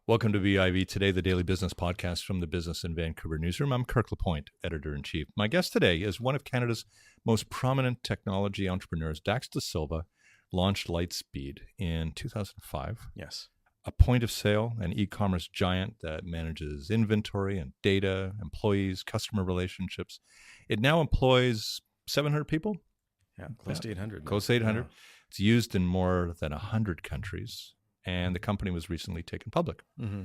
Welcome to BIV Today, the daily business podcast from the Business in Vancouver newsroom. I'm Kirk LaPointe, editor-in-chief. My guest today is one of Canada's most prominent technology entrepreneurs. Dax Dasilva launched Lightspeed in 2005. Yes. A point of sale and e-commerce giant that manages inventory and data, employees, customer relationships. It now employs 700 people? Yeah, close to 800. Close to 800. Yeah. It's used in more than 100 countries. And the company was recently taken public. Mm-hmm.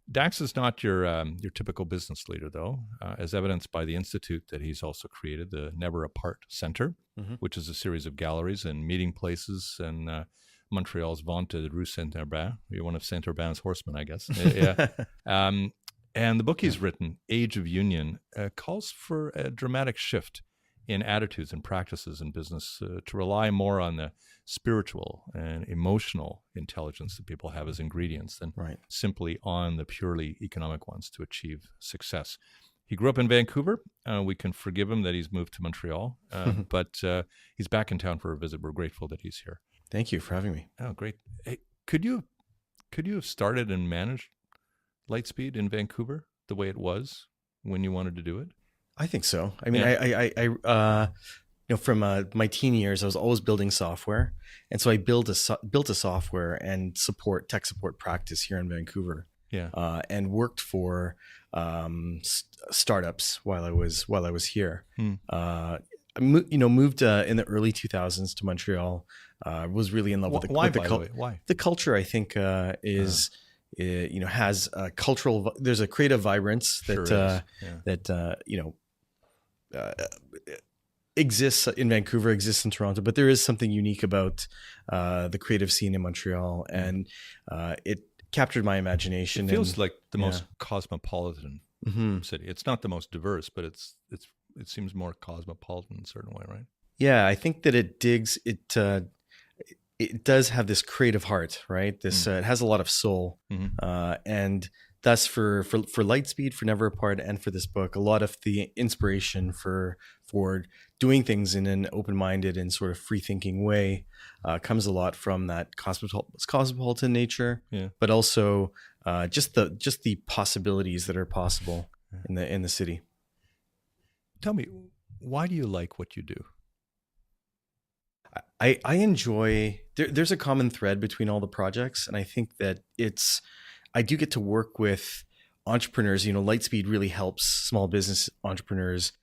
Dax is not your typical business leader, though, as evidenced by the institute that he's also created, the Never Apart Center, which is a series of galleries and meeting places in Montreal's vaunted Rue Saint-Herbert. You're one of Saint-Herbant's horsemen, I guess. Yeah. And the book he's written, Age of Union, calls for a dramatic shift in attitudes and practices in business to rely more on the spiritual and emotional intelligence that people have as ingredients than simply on the purely economic ones to achieve success. He grew up in Vancouver. We can forgive him that he's moved to Montreal, but he's back in town for a visit. We're grateful that he's here. Thank you for having me. Oh, great. Hey, could you have started and managed Lightspeed in Vancouver the way it was when you wanted to do it? I think so. I mean, I from my teen years, I was always building software, and so I built a software and tech support practice here in Vancouver. Yeah, and worked for startups while I was here. I moved in the early 2000s to Montreal. Was really in love with the culture. Why? The culture, I think, is. Has a cultural. There's a creative vibrance that exists in Vancouver, exists in Toronto, but there is something unique about the creative scene in Montreal, and it captured my imagination. It feels like the most cosmopolitan city. It's not the most diverse, but it seems more cosmopolitan in a certain way, right? Yeah, I think that it digs it. It does have this creative heart, right? This it has a lot of soul, and thus for Lightspeed, for Never Apart, and for this book, a lot of the inspiration for doing things in an open-minded and sort of free-thinking way comes a lot from that cosmopolitan nature, but also just the possibilities that are possible in the city. Tell me, why do you like what you do? I enjoy, there's a common thread between all the projects. And I think that I do get to work with entrepreneurs. Lightspeed really helps small business entrepreneurs,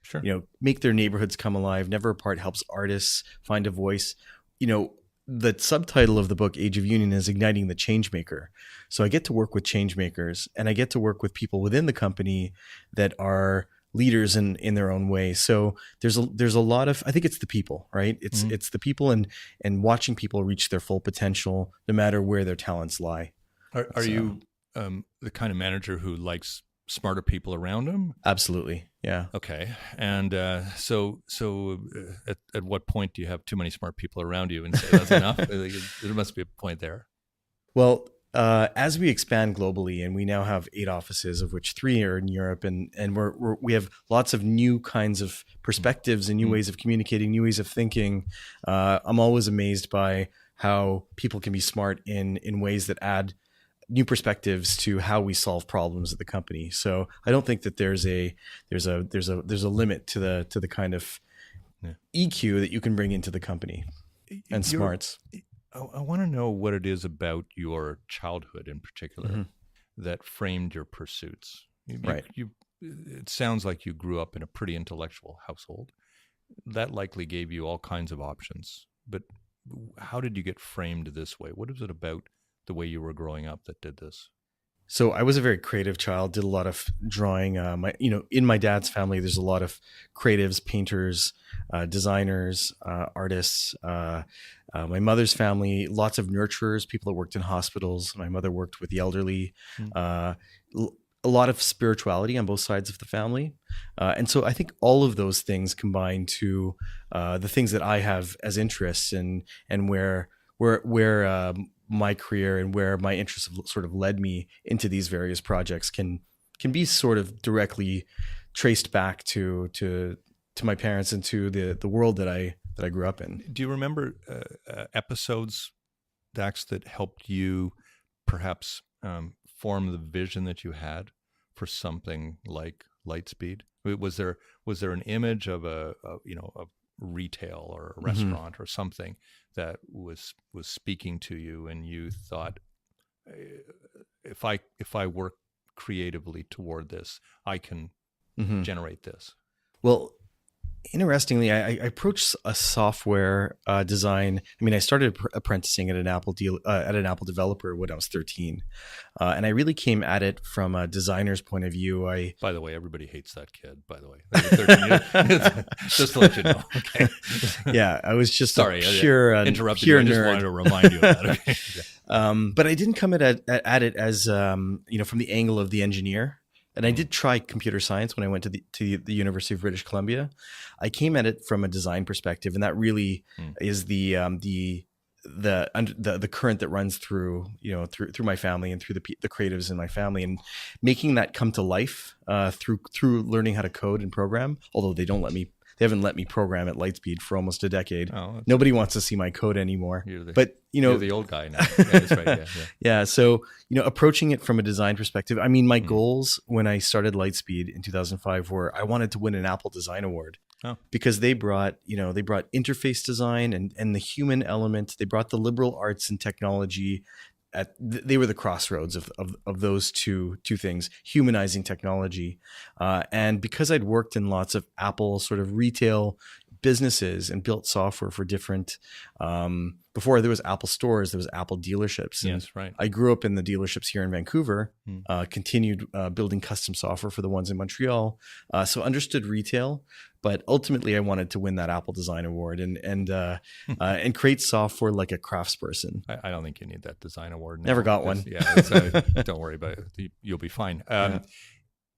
make their neighborhoods come alive. Never Apart helps artists find a voice. The subtitle of the book, Age of Union, is Igniting the Changemaker. So I get to work with changemakers, and I get to work with people within the company that are leaders in their own way. So there's a lot of, I think it's the people, right? It's the people and watching people reach their full potential, no matter where their talents lie. Are you the kind of manager who likes smarter people around him? Absolutely. Yeah. Okay. And so at what point do you have too many smart people around you and say that's enough? There must be a point there. Well, as we expand globally, and we now have 8 offices, of which 3 are in Europe, and we have lots of new kinds of perspectives and new ways of communicating, new ways of thinking. I'm always amazed by how people can be smart in ways that add new perspectives to how we solve problems at the company. So I don't think that there's a limit to the kind of EQ that you can bring into the company and smarts. I want to know what it is about your childhood in particular that framed your pursuits. It sounds like you grew up in a pretty intellectual household. That likely gave you all kinds of options. But how did you get framed this way? What is it about the way you were growing up that did this? So I was a very creative child, did a lot of drawing. In my dad's family, there's a lot of creatives, painters, designers, artists. My mother's family, lots of nurturers, people that worked in hospitals. My mother worked with the elderly. A lot of spirituality on both sides of the family. And so I think all of those things combine to the things that I have as interests and where my career and where my interests have sort of led me into these various projects can be sort of directly traced back to my parents and to the world that I grew up in. Do you remember episodes, Dax, that helped you perhaps form the vision that you had for something like Lightspeed? Was there an image of a retail or a restaurant or something that was speaking to you, and you thought, if I work creatively toward this, I can generate this? Well, interestingly, I approached a software design. I mean, I started apprenticing at an Apple developer when I was 13, and I really came at it from a designer's point of view. By the way, everybody hates that kid. By the way, 13 just to let you know. Okay. Yeah, I was just sorry, pure interrupted pure you. I just nerd. wanted to remind you of that. Okay. But I didn't come at it as from the angle of the engineer. And I did try computer science when I went to the University of British Columbia. I came at it from a design perspective, and that really is the current that runs through my family and through the creatives in my family, and making that come to life through learning how to code and program. Although they haven't let me program at Lightspeed for almost a decade. Nobody wants to see my code anymore. You're the old guy now. Yeah, that's right. Yeah. Yeah. So, approaching it from a design perspective, I mean, my goals when I started Lightspeed in 2005 were I wanted to win an Apple Design Award because they brought interface design and the human element. They brought the liberal arts and technology. They were the crossroads of those two things, humanizing technology. And because I'd worked in lots of Apple sort of retail businesses and built software for different, before there was Apple stores, there was Apple dealerships. And yes, right. I grew up in the dealerships here in Vancouver, continued building custom software for the ones in Montreal. So understood retail, but ultimately I wanted to win that Apple Design Award and create software like a craftsperson. I don't think you need that design award now. Never got one. Yeah, don't worry about it. You'll be fine.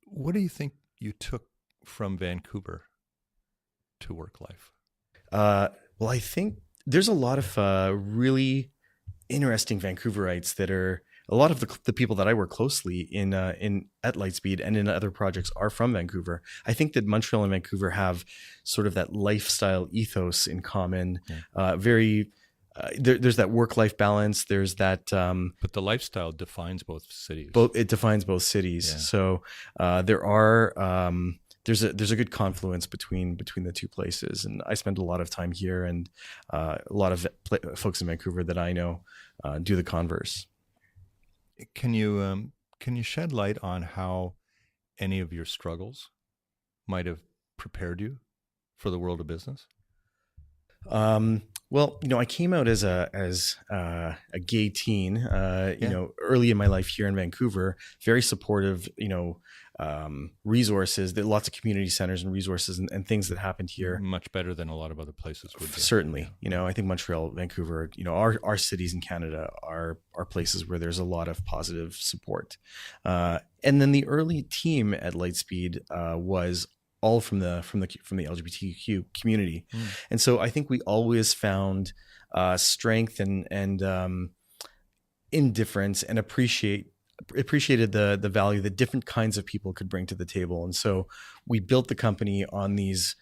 What do you think you took from Vancouver to work life? Well, I think there's a lot of really interesting Vancouverites that are a lot of the people that I work closely in at Lightspeed and in other projects are from Vancouver. I think that Montreal and Vancouver have sort of that lifestyle ethos in common. There's that work-life balance. There's that. But the lifestyle defines both cities. It defines both cities. Yeah. So there's a good confluence between the two places, and I spend a lot of time here, and a lot of folks in Vancouver that I know do the converse. Can you shed light on how any of your struggles might have prepared you for the world of business? Well, I came out as a gay teen, early in my life here in Vancouver, very supportive, resources, there are lots of community centers and resources and things that happened here. Much better than a lot of other places would be. Certainly. I think Montreal, Vancouver, our cities in Canada are places where there's a lot of positive support. And then the early team at Lightspeed was all from the LGBTQ community. And so I think we always found strength and indifference and appreciated the value that different kinds of people could bring to the table. And so we built the company on this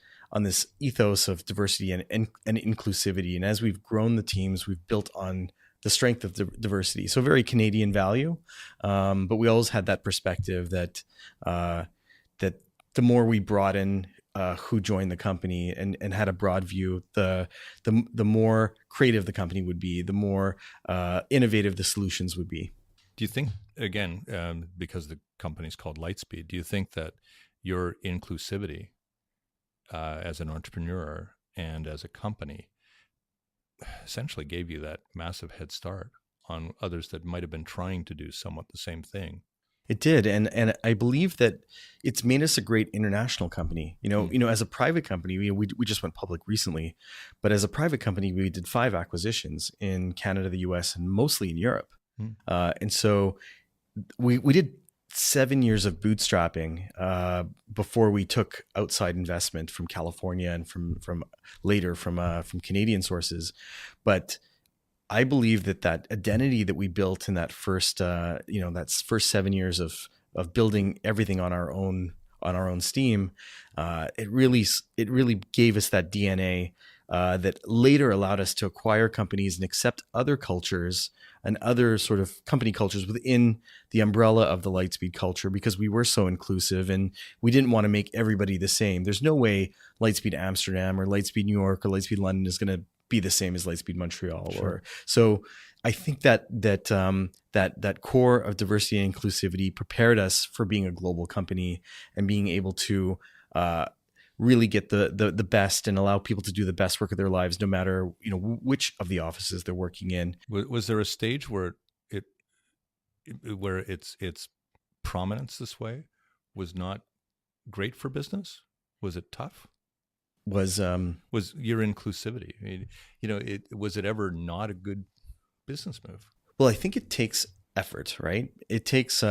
ethos of diversity and inclusivity. And as we've grown the teams, we've built on the strength of diversity. So very Canadian value. But we always had that perspective that the more we brought in who joined the company and had a broad view, the more creative the company would be, the more innovative the solutions would be. Do you think, again, because the company's called Lightspeed, do you think that your inclusivity as an entrepreneur and as a company essentially gave you that massive head start on others that might have been trying to do somewhat the same thing? It did, and I believe that it's made us a great international company. As a private company, we just went public recently, but as a private company, we did 5 acquisitions in Canada, the US, and mostly in Europe. And so we did 7 years of bootstrapping before we took outside investment from California and from Canadian sources, but I believe that identity that we built in that first 7 years of building everything on our own steam, it really gave us that DNA that later allowed us to acquire companies and accept other cultures and other sort of company cultures within the umbrella of the Lightspeed culture, because we were so inclusive and we didn't want to make everybody the same. There's no way Lightspeed Amsterdam or Lightspeed New York or Lightspeed London is going to be the same as Lightspeed Montreal. Sure. So I think that core of diversity and inclusivity prepared us for being a global company and being able to really get the best and allow people to do the best work of their lives, no matter which of the offices they're working in. Was there a stage where its prominence this way was not great for business? Was it tough? Was your inclusivity? I mean, was it ever not a good business move? Well, I think it takes effort, right? It takes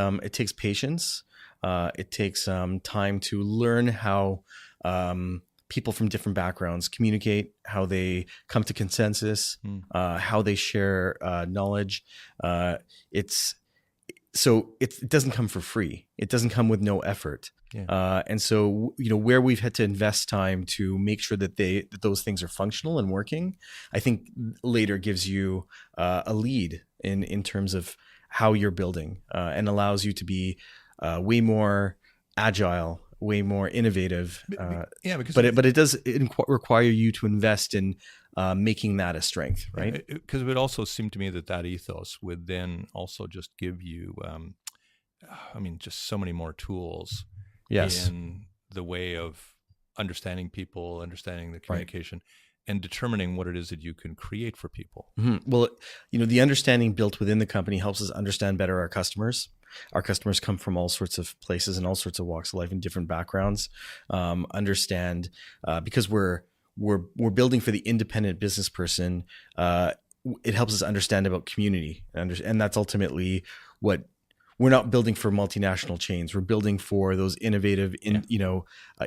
patience. It takes time to learn how people from different backgrounds communicate, how they come to consensus, how they share knowledge. It doesn't come for free. It doesn't come with no effort. Yeah. And so, where we've had to invest time to make sure that those things are functional and working, I think later gives you a lead in terms of how you're building, and allows you to be way more agile, way more innovative. But it does require you to invest in making that a strength, right? Because it would also seem to me that ethos would then also just give you, just so many more tools. Yes. In the way of understanding people, understanding the communication, and determining what it is that you can create for people. Mm-hmm. Well, the understanding built within the company helps us understand better our customers. Our customers come from all sorts of places and all sorts of walks of life and different backgrounds. Because we're building for the independent business person. It helps us understand about community, and that's ultimately what. We're not building for multinational chains. We're building for those innovative,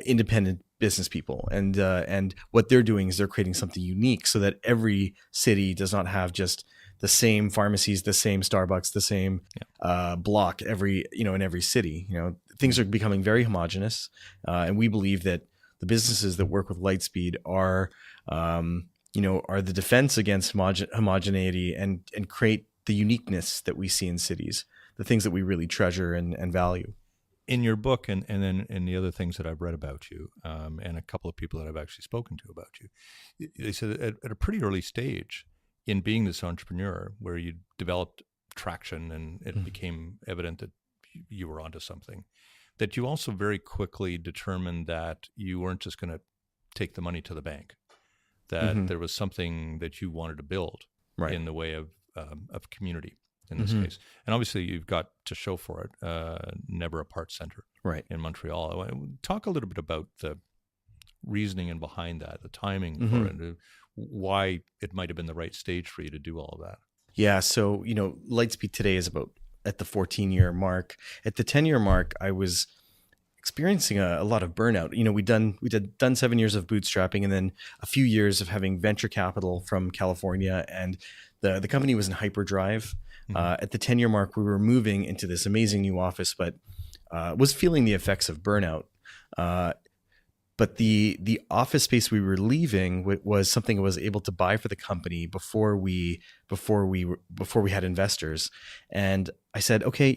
independent business people, and what they're doing is they're creating something unique, so that every city does not have just the same pharmacies, the same Starbucks, the same block in every city. Things are becoming very homogenous, and we believe that the businesses that work with Lightspeed are the defense against homogeneity and create the uniqueness that we see in cities. The things that we really treasure and value. In your book, and then in the other things that I've read about you, and a couple of people that I've actually spoken to about you, they said at a pretty early stage in being this entrepreneur, where you developed traction and it became evident that you were onto something, that you also very quickly determined that you weren't just going to take the money to the bank, that there was something that you wanted to build in the way of community. In this case, and obviously you've got to show for it, Never Apart Center, in Montreal. Talk a little bit about the reasoning and behind that, the timing for it, why it might have been the right stage for you to do all of that. Yeah, so Lightspeed today is about at the 14-year mark. At the 10-year mark, I was experiencing a lot of burnout. We'd done 7 years of bootstrapping, and then a few years of having venture capital from California, and the company was in hyperdrive. At the 10-year mark, we were moving into this amazing new office, but was feeling the effects of burnout. But the office space we were leaving was something I was able to buy for the company before we had investors. And I said, okay,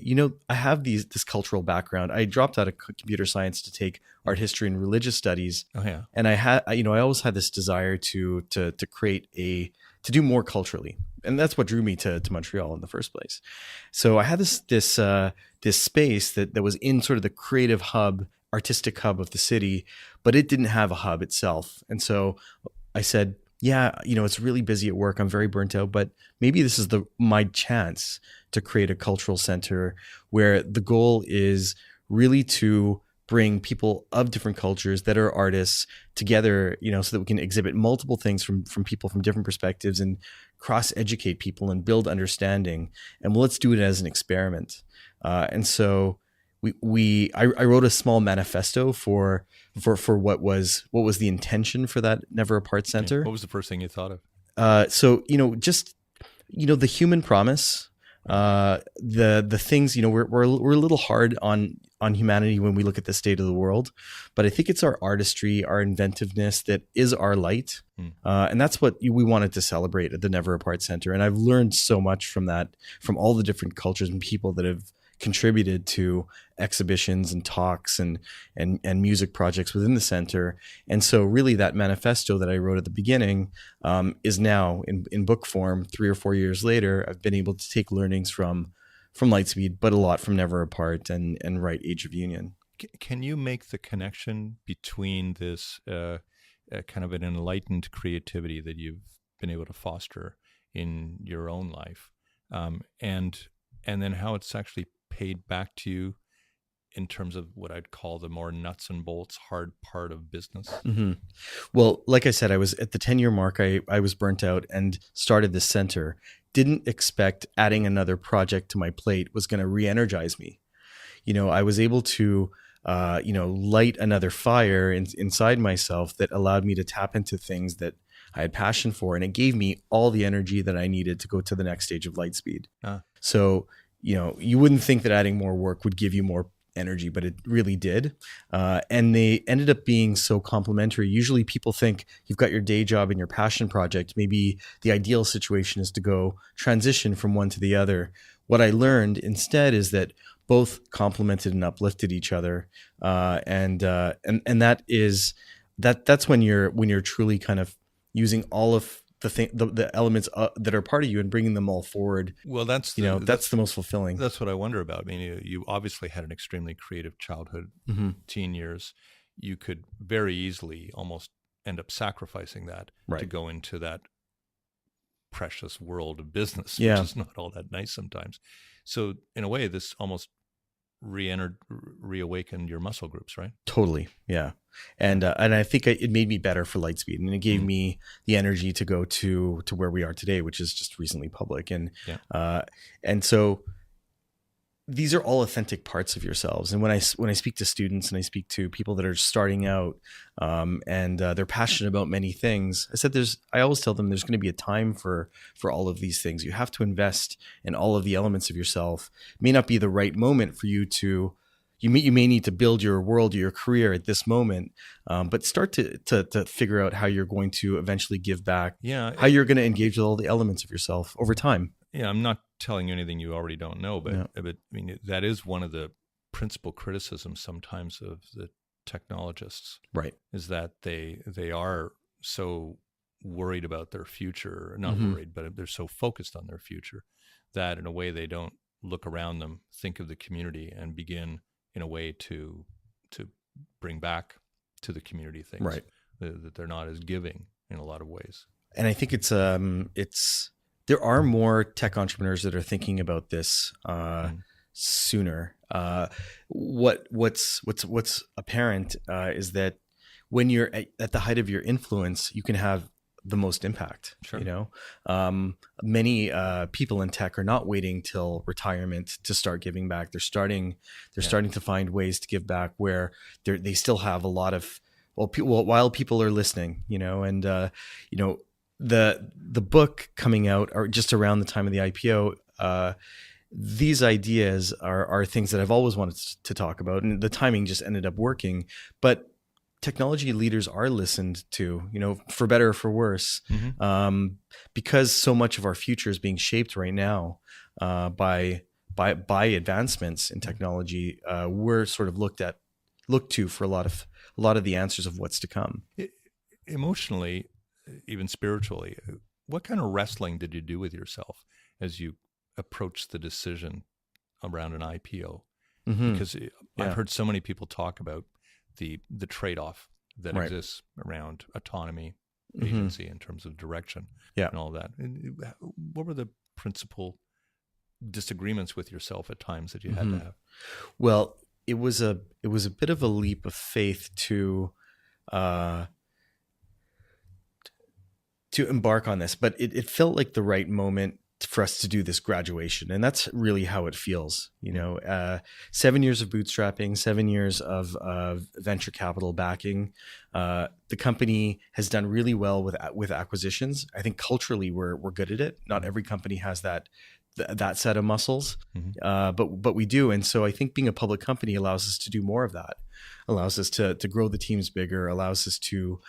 I have this cultural background. I dropped out of computer science to take art history and religious studies. Oh yeah. And I always had this desire to create to do more culturally. And that's what drew me to Montreal in the first place. So I had this space that was in sort of the creative hub, artistic hub of the city, but it didn't have a hub itself. And so I said, yeah, it's really busy at work. I'm very burnt out, but maybe this is my chance to create a cultural center where the goal is really to bring people of different cultures that are artists together, so that we can exhibit multiple things from people from different perspectives and cross-educate people and build understanding. And let's do it as an experiment. And so I wrote a small manifesto for what was the intention for that Never Apart Center. What was the first thing you thought of? The human promise The things, we're a little hard on humanity when we look at the state of the world, but I think it's our artistry, our inventiveness that is our light. And that's what we wanted to celebrate at the Never Apart Center. And I've learned so much from that, from all the different cultures and people that have contributed to exhibitions and talks and music projects within the center. And so really that manifesto that I wrote at the beginning is now in book form. 3 or 4 years later, I've been able to take learnings from Lightspeed, but a lot from Never Apart and write Age of Union. Can you make the connection between this kind of an enlightened creativity that you've been able to foster in your own life, and then how it's actually paid back to you in terms of what I'd call the more nuts and bolts, hard part of business? Mm-hmm. Well, like I said, I was at the 10-year mark. I was burnt out and started this center. Didn't expect adding another project to my plate was going to re-energize me. I was able to, light another fire inside myself that allowed me to tap into things that I had passion for. And it gave me all the energy that I needed to go to the next stage of Lightspeed. So, you wouldn't think that adding more work would give you more energy, but it really did. And they ended up being so complementary. Usually people think you've got your day job and your passion project. Maybe the ideal situation is to go transition from one to the other. What I learned instead is that both complemented and uplifted each other. And that's when you're truly kind of using all of the elements that are part of you and bringing them all forward. Well, that's the most fulfilling. That's what I wonder about. I mean, you obviously had an extremely creative childhood, teen years. You could very easily almost end up sacrificing that to go into that precious world of business, which is not all that nice sometimes. So in a way, this almost reawakened your muscle groups, right? Totally, yeah. And I think it made me better for Lightspeed, and it gave me the energy to go to where we are today, which is just recently public. And so these are all authentic parts of yourselves. And when I speak to students and I speak to people that are starting out and they're passionate about many things, I always tell them there's going to be a time for all of these things. You have to invest in all of the elements of yourself. It may not be the right moment for you to. You may need to build your world, your career at this moment, but start to figure out how you're going to eventually give back. How you're going to engage with all the elements of yourself over time. Yeah, I'm not telling you anything you already don't know, but I mean that is one of the principal criticisms sometimes of the technologists, right? Is that they are so worried about their future, not worried, but they're so focused on their future that in a way they don't look around them, think of the community, and begin in a way to bring back to the community things that they're not as giving in a lot of ways. And I think it's there are more tech entrepreneurs that are thinking about this sooner. What's apparent is that when you're at the height of your influence, you can have the most impact. Sure. Many people in tech are not waiting till retirement to start giving back. They're starting to find ways to give back where they still have a lot of while people are listening. The book coming out or just around the time of the IPO, these ideas are things that I've always wanted to talk about, and the timing just ended up working. But technology leaders are listened to, for better or for worse, because so much of our future is being shaped right now by advancements in technology. We're sort of looked to for a lot of the answers of what's to come. Emotionally, even spiritually, what kind of wrestling did you do with yourself as you approached the decision around an IPO? Because I've heard so many people talk about the trade-off that exists around autonomy, agency in terms of direction, and all that. What were the principal disagreements with yourself at times that you had to have? Well, it was a bit of a leap of faith to embark on this, but it felt like the right moment for us to do this graduation. And that's really how it feels. 7 years of bootstrapping, 7 years of venture capital backing. The company has done really well with acquisitions. I think culturally we're good at it. Not every company has that that set of muscles, but we do. And so I think being a public company allows us to do more of that, allows us to grow the teams bigger, allows us to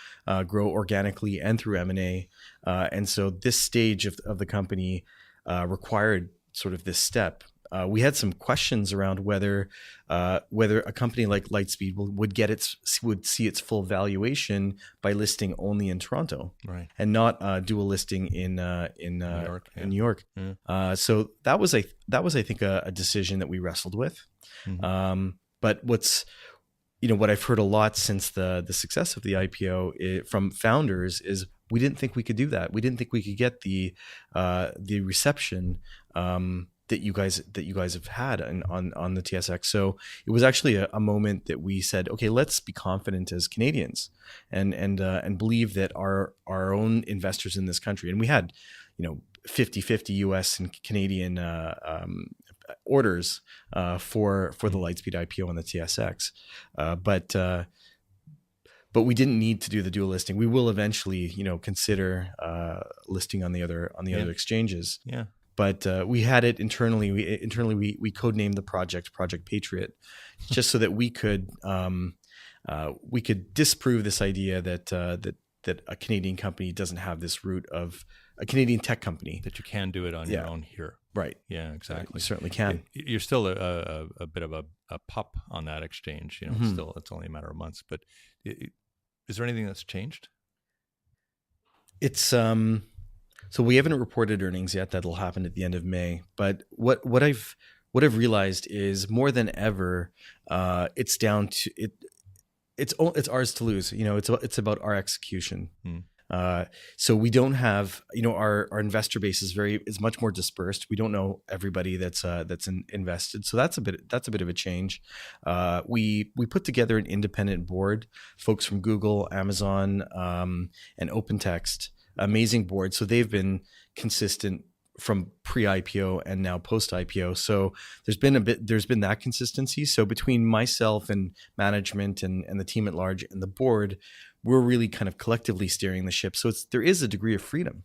grow organically and through M&A. And so this stage of the company required sort of this step. We had some questions around whether a company like Lightspeed would see its full valuation by listing only in Toronto, right, and not do a listing in New York. In New York. Yeah. So that was I think a decision that we wrestled with. But what I've heard a lot since the success of the IPO from founders is we didn't think we could do that. We didn't think we could get the reception that you guys have had on the TSX. So it was actually a moment that we said, okay, let's be confident as Canadians and believe that our own investors in this country, and we had 50-50 US and Canadian orders for the Lightspeed IPO on the TSX, but we didn't need to do the dual listing. We will eventually consider listing on the other exchanges. Yeah. But we had it internally. We codenamed the Project Patriot, just so that we could disprove this idea that a Canadian company doesn't have this root of a Canadian tech company, that you can do it on your own here. Right. Yeah, exactly. You certainly can. You're still a bit of a pup on that exchange. It's only a matter of months. But is there anything that's changed? It's so we haven't reported earnings yet. That'll happen at the end of May. But what I've realized is more than ever, it's down to it. It's ours to lose. It's about our execution. So we don't have, our investor base is much more dispersed. We don't know everybody that's invested. So that's a bit of a change. We put together an independent board, folks from Google, Amazon, and OpenText. Amazing board. So they've been consistent from pre-IPO and now post-IPO. So there's been that consistency. So between myself and management and the team at large and the board, we're really kind of collectively steering the ship. So there is a degree of freedom,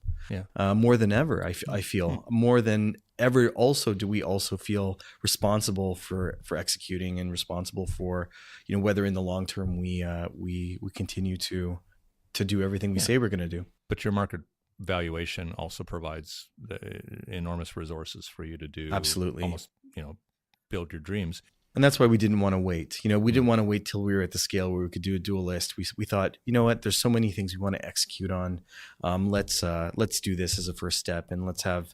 more than ever. I feel more than ever. Also, do we also feel responsible for executing and responsible for whether in the long term we continue to do everything we say we're going to do. But your market valuation also provides enormous resources for you to do almost build your dreams. And that's why we didn't want to wait. We didn't want to wait till we were at the scale where we could do a dual list. We thought, what, there's so many things we want to execute on. Let's do this as a first step, and let's have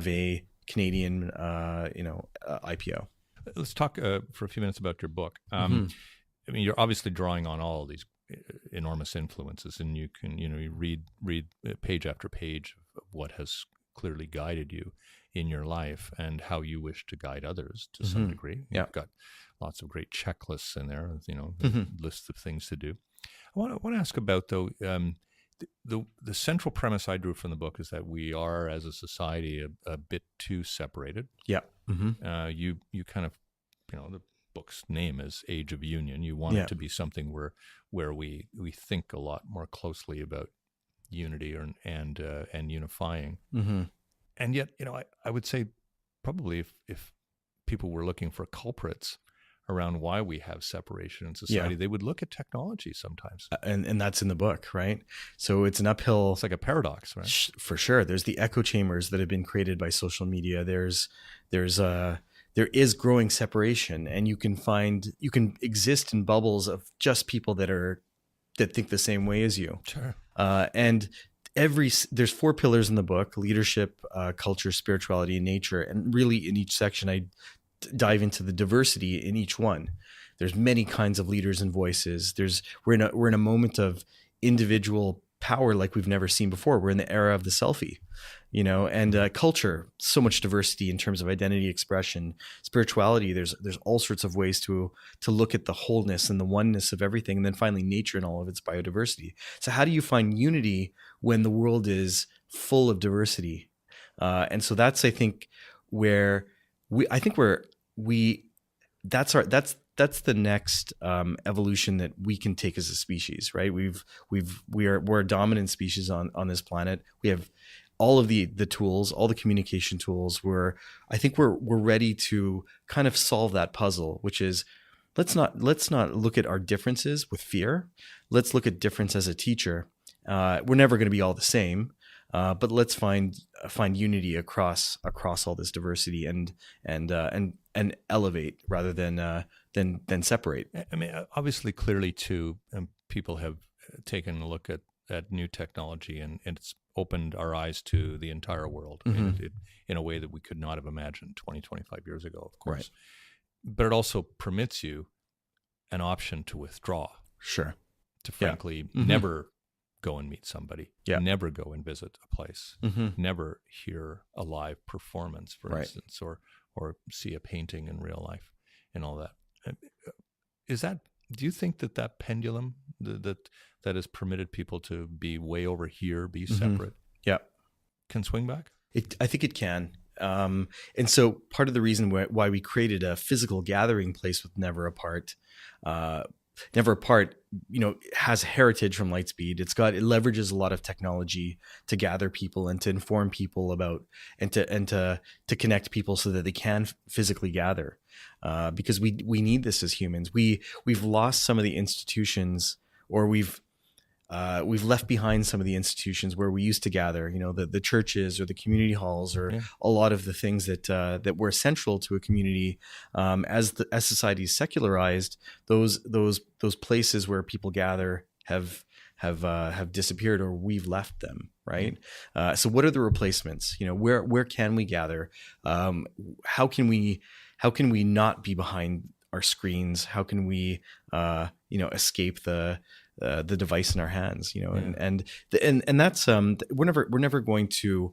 a Canadian IPO. Let's talk for a few minutes about your book. I mean, you're obviously drawing on all of these enormous influences, and you can you read page after page of what has clearly guided you in your life and how you wish to guide others to some degree. You've got lots of great checklists in there, lists of things to do. I want to ask about though the central premise I drew from the book is that we are as a society a bit too separated. You kind of the book's name is Age of Union. You want it to be something where we think a lot more closely about unity and unifying. And yet, I would say probably if people were looking for culprits around why we have separation in society, they would look at technology sometimes. And that's in the book, right? So it's an uphill. It's like a paradox, right? For sure. There's the echo chambers that have been created by social media. There is growing separation, and you can exist in bubbles of just people that think the same way as you. Sure. And there's 4 pillars in the book: leadership, culture, spirituality, and nature. And really in each section, I dive into the diversity in each one. There's many kinds of leaders and voices. We're in a moment of individual power like we've never seen before. We're in the era of the selfie, and culture, so much diversity in terms of identity expression. Spirituality, there's all sorts of ways to look at the wholeness and the oneness of everything. And then finally, nature and all of its biodiversity. So how do you find unity when the world is full of diversity? And so that's, I think, where that's the next evolution that we can take as a species, right? We're a dominant species on this planet. We have all of the tools, all the communication tools, I think we're ready to kind of solve that puzzle, which is let's not look at our differences with fear. Let's look at difference as a teacher. We're never going to be all the same, but let's find unity across all this diversity and elevate rather than separate. I mean, obviously, clearly, too, people have taken a look at new technology, and it's opened our eyes to the entire world in a way that we could not have imagined 20, 25 years ago, of course. Right. But it also permits you an option to withdraw. Sure. To frankly never go and meet somebody, never go and visit a place, never hear a live performance, for instance, or see a painting in real life and all that. Do you think that pendulum that has permitted people to be way over here, be separate, can swing back? I think it can. And so part of the reason why we created a physical gathering place with Never Apart, has heritage from Lightspeed. It leverages a lot of technology to gather people and to inform people about and to connect people so that they can physically gather. Because we need this as humans. We've lost some of the institutions, or we've left behind some of the institutions where we used to gather, the churches or the community halls, or a lot of the things that were central to a community. As society is secularized, those places where people gather have disappeared, or we've left them. Right. So what are the replacements? Where can we gather? How can we not be behind our screens? How can we escape the device in our hands, and that's we're never going to.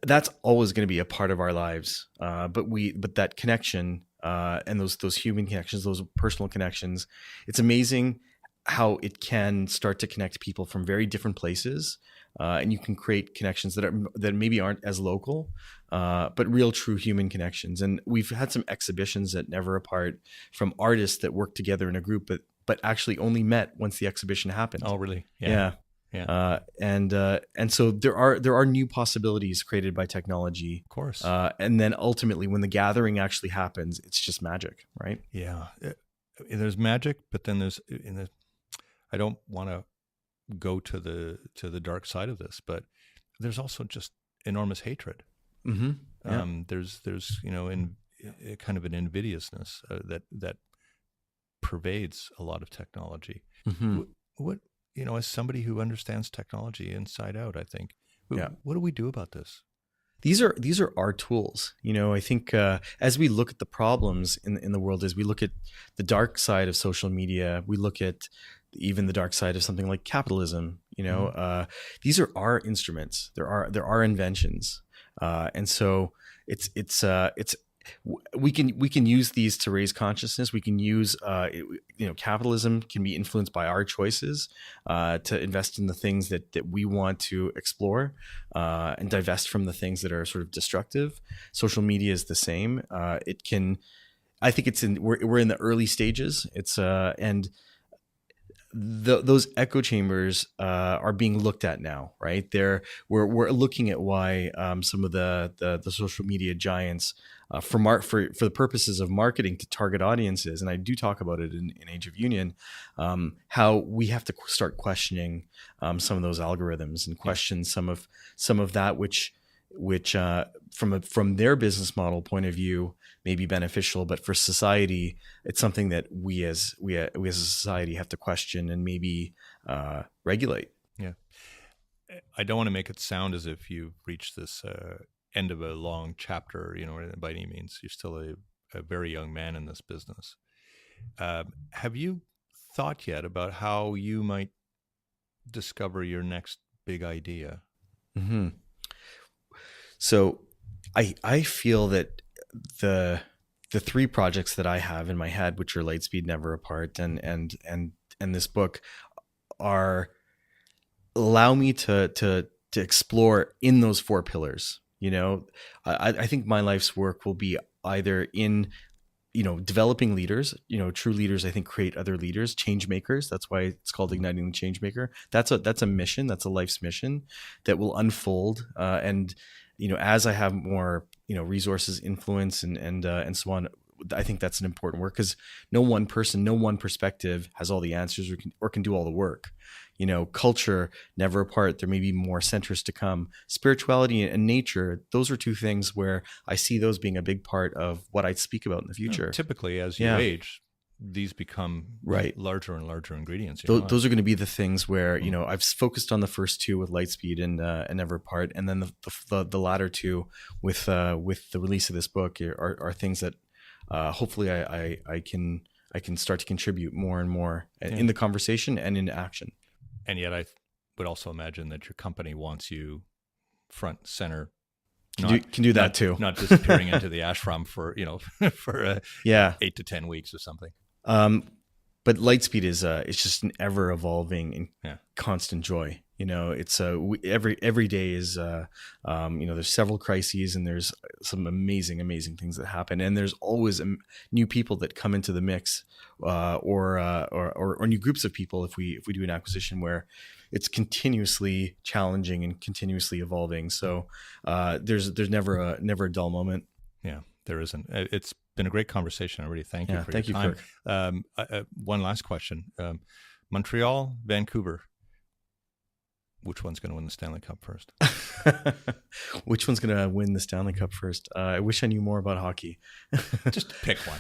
That's always going to be a part of our lives, but that connection and those human connections, those personal connections, it's amazing how it can start to connect people from very different places, and you can create connections that maybe aren't as local, but real, true human connections. And we've had some exhibitions at Never Apart from artists that work together in a group, but actually only met once the exhibition happened. Oh, really? Yeah. And so there are new possibilities created by technology, of course. And then ultimately, when the gathering actually happens, it's just magic, right? Yeah. There's magic, but then I don't want to go to the dark side of this, but there's also just enormous hatred. There's kind of an invidiousness that pervades a lot of technology. What as somebody who understands technology inside out, I think, what do we do about this? These are our tools. I think as we look at the problems in the world, as we look at the dark side of social media, we look at even the dark side of something like capitalism. These are our instruments. There are inventions, and so it's we can use these to raise consciousness. We can use capitalism can be influenced by our choices to invest in the things that we want to explore, and divest from the things that are sort of destructive. Social media is the same. It can, I think we're in the early stages. It's and those echo chambers are being looked at now, right? We're looking at why some of the social media giants, for the purposes of marketing to target audiences, and I do talk about it in Age of Union, how we have to start questioning some of those algorithms and question some of that which from their business model point of view may be beneficial, but for society, it's something that we as a society have to question and maybe regulate. Yeah, I don't want to make it sound as if you've reached this end of a long chapter, by any means. You're still a very young man in this business. Have you thought yet about how you might discover your next big idea? Mm-hmm. So I feel that the three projects that I have in my head, which are Lightspeed, Never Apart, and this book, allow me to explore in those four pillars. I think my life's work will be either in developing leaders, true leaders, I think, create other leaders, change makers. That's why it's called Igniting the Change Maker. That's a mission. That's a life's mission that will unfold. And, as I have more, resources, influence, and so on, I think that's an important work, because no one person, no one perspective has all the answers or can do all the work. Culture, never apart. There may be more centers to come. Spirituality and nature, those are two things where I see those being a big part of what I speak about in the future. Typically, as you age, these become larger and larger ingredients. Those are going to be the things where, I've focused on the first two with Lightspeed and Never Apart, and then the latter two with the release of this book are things that hopefully I can start to contribute more and more in the conversation and in action. And yet I would also imagine that your company wants you front center. Can do that too. Not disappearing into the ashram for 8 to 10 weeks or something. But Lightspeed is it's just an ever evolving and constant joy. It's every day is there's several crises, and there's some amazing things that happen, and there's always new people that come into the mix, or new groups of people if we do an acquisition where it's continuously challenging and continuously evolving. So there's never a dull moment. Yeah, there isn't. It's been a great conversation. I really thank you for your time. Kirk. One last question: Montreal, Vancouver. Which one's going to win the Stanley Cup first? Which one's going to win the Stanley Cup first? I wish I knew more about hockey. Just pick one.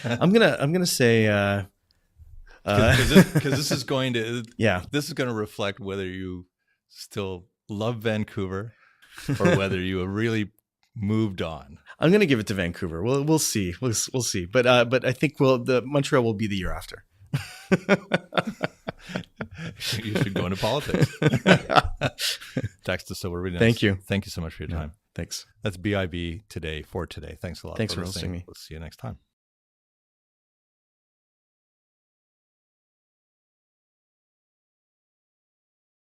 I'm gonna say because this is going to reflect whether you still love Vancouver or whether you have really moved on. I'm gonna give it to Vancouver. We'll see. We'll see. But I think the Montreal will be the year after. You should go into politics. Dax Dasilva, really nice. Thank you. Thank you so much for your time. Thanks. That's BIV Today for today. Thanks a lot. Thanks for hosting me. We'll see you next time.